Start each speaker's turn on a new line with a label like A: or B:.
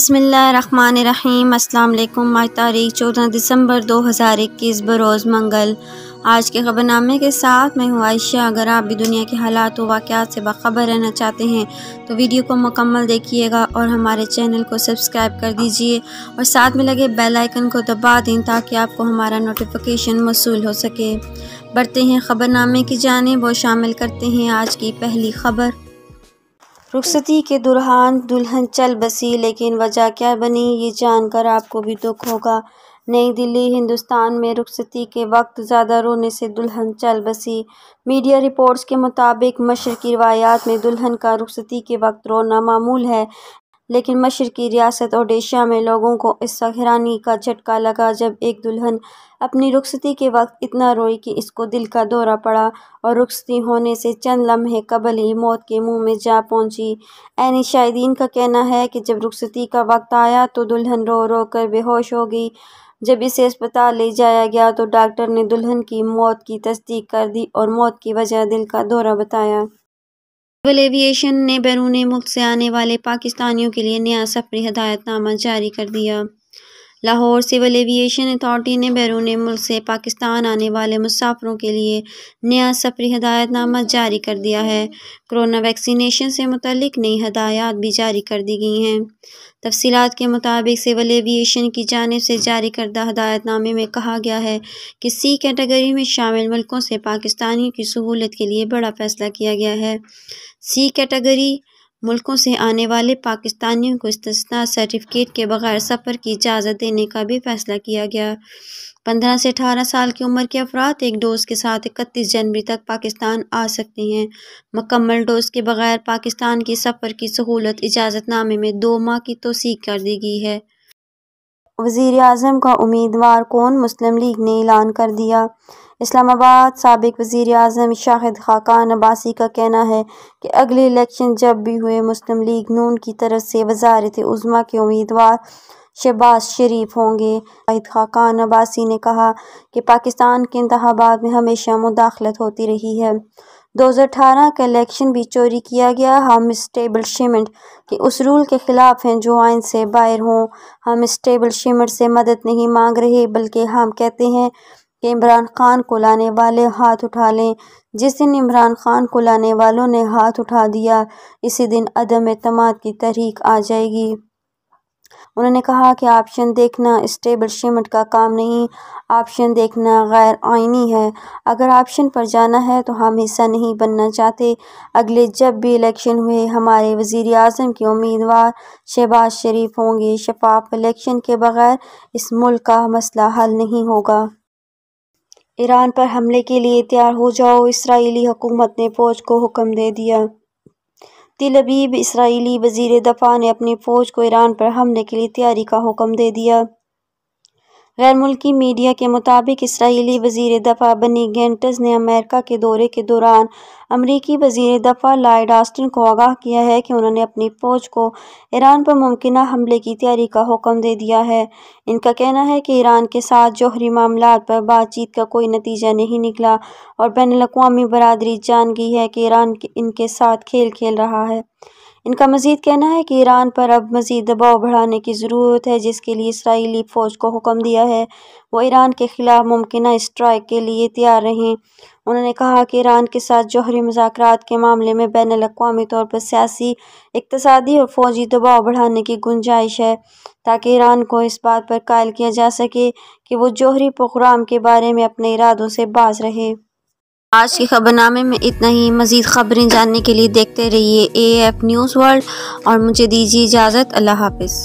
A: بسم اللہ الرحمن الرحیم۔ السلام علیکم۔ آج تاریخ 14 دسمبر 2021 بروز منگل۔ آج کے خبر نامے کے ساتھ میں ہوں عائشہ۔ اگر آپ بھی دنیا کے حالات و واقعات سے باخبر رہنا چاہتے ہیں تو ویڈیو کو مکمل دیکھیے گا اور ہمارے چینل کو سبسکرائب کر دیجئے اور ساتھ میں لگے بیل آئیکن کو دبا دیں تاکہ آپ کو ہمارا نوٹیفیکیشن موصول ہو سکے۔ بڑھتے ہیں خبر نامے کی جانب اور شامل کرتے ہیں آج کی پہلی خبر۔ رخصتی کے دوران دلہن چل بسی، لیکن وجہ کیا بنی یہ جان کر آپ کو بھی دکھ ہوگا۔ نئی دہلی۔ ہندوستان میں رخصتی کے وقت زیادہ رونے سے دلہن چل بسی۔ میڈیا رپورٹس کے مطابق مشرقی روایات میں دلہن کا رخصتی کے وقت رونا معمول ہے، لیکن مشرقی ریاست اوڈیشہ میں لوگوں کو اس وقت حیرانی کا جھٹکا لگا جب ایک دلہن اپنی رخصتی کے وقت اتنا روئی کہ اس کو دل کا دورہ پڑا اور رخصتی ہونے سے چند لمحے قبل ہی موت کے منہ میں جا پہنچی۔ عینی شاہدین کا کہنا ہے کہ جب رخصتی کا وقت آیا تو دلہن رو رو کر بے ہوش ہو گئی۔ جب اسے اسپتال لے جایا گیا تو ڈاکٹر نے دلہن کی موت کی تصدیق کر دی اور موت کی وجہ دل کا دورہ بتایا۔ سول ایوی ایشن نے بیرون ملک سے آنے والے پاکستانیوں کے لیے نیا سفری ہدایت نامہ جاری کر دیا۔ لاہور۔ سول ایوی ایشن اتھارٹی نے بیرون ملک سے پاکستان آنے والے مسافروں کے لیے نیا سفری ہدایت نامہ جاری کر دیا ہے۔ کورونا ویکسینیشن سے متعلق نئی ہدایات بھی جاری کر دی گئی ہیں۔ تفصیلات کے مطابق سول ایوی ایشن کی جانب سے جاری کردہ ہدایت نامے میں کہا گیا ہے کہ سی کیٹیگری میں شامل ملکوں سے پاکستانیوں کی سہولت کے لیے بڑا فیصلہ کیا گیا ہے۔ سی کیٹیگری ملکوں سے آنے والے پاکستانیوں کو استثناء سرٹیفکیٹ کے بغیر سفر کی اجازت دینے کا بھی فیصلہ کیا گیا۔ 15 سے 18 سال کی عمر کے افراد ایک ڈوز کے ساتھ 31 جنوری تک پاکستان آ سکتے ہیں۔ مکمل ڈوز کے بغیر پاکستان کی سفر کی سہولت اجازت نامے میں 2 ماہ کی توسیع کر دی گئی ہے۔ وزیر اعظم کا امیدوار کون؟ مسلم لیگ نے اعلان کر دیا۔ اسلام آباد۔ سابق وزیر اعظم شاہد خاقان عباسی کا کہنا ہے کہ اگلے الیکشن جب بھی ہوئے مسلم لیگ نون کی طرف سے وزارت عظمیٰ کے امیدوار شہباز شریف ہوں گے۔ شاہد خاقان عباسی نے کہا کہ پاکستان کے انتخابات میں ہمیشہ مداخلت ہوتی رہی ہے۔ 2018 کا الیکشن بھی چوری کیا گیا۔ ہم اسٹیبلشمنٹ کے اس رول کے خلاف ہیں جو آئین سے باہر ہوں۔ ہم اسٹیبلشمنٹ سے مدد نہیں مانگ رہے بلکہ ہم کہتے ہیں کہ عمران خان کو لانے والے ہاتھ اٹھا لیں۔ جس دن عمران خان کو لانے والوں نے ہاتھ اٹھا دیا اسی دن عدم اعتماد کی تحریک آ جائے گی۔ انہوں نے کہا کہ آپشن دیکھنا اسٹیبلشمنٹ کا کام نہیں، آپشن دیکھنا غیر آئینی ہے۔ اگر آپشن پر جانا ہے تو ہم حصہ نہیں بننا چاہتے۔ اگلے جب بھی الیکشن ہوئے ہمارے وزیر اعظم کے امیدوار شہباز شریف ہوں گے۔ شفاف الیکشن کے بغیر اس ملک کا مسئلہ حل نہیں ہوگا۔ ایران پر حملے کے لیے تیار ہو جاؤ، اسرائیلی حکومت نے فوج کو حکم دے دیا۔ تل ابیب۔ اسرائیلی وزیر دفاع نے اپنی فوج کو ایران پر حملے کے لیے تیاری کا حکم دے دیا۔ غیر ملکی میڈیا کے مطابق اسرائیلی وزیر دفاع بنی گینٹس نے امریکہ کے دورے کے دوران امریکی وزیر دفاع لائیڈ آسٹن کو آگاہ کیا ہے کہ انہوں نے اپنی فوج کو ایران پر ممکنہ حملے کی تیاری کا حکم دے دیا ہے۔ ان کا کہنا ہے کہ ایران کے ساتھ جوہری معاملات پر بات چیت کا کوئی نتیجہ نہیں نکلا اور بین الاقوامی برادری جان گئی ہے کہ ایران ان کے ساتھ کھیل کھیل رہا ہے۔ ان کا مزید کہنا ہے کہ ایران پر اب مزید دباؤ بڑھانے کی ضرورت ہے جس کے لیے اسرائیلی فوج کو حکم دیا ہے وہ ایران کے خلاف ممکنہ اسٹرائیک کے لیے تیار رہیں۔ انہوں نے کہا کہ ایران کے ساتھ جوہری مذاکرات کے معاملے میں بین الاقوامی طور پر سیاسی، اقتصادی اور فوجی دباؤ بڑھانے کی گنجائش ہے تاکہ ایران کو اس بات پر قائل کیا جا سکے کہ وہ جوہری پروگرام کے بارے میں اپنے ارادوں سے باز رہے۔ آج کے خبر نامے میں اتنا ہی۔ مزید خبریں جاننے کے لیے دیکھتے رہیے AF نیوز ورلڈ اور مجھے دیجیے اجازت۔ اللہ حافظ۔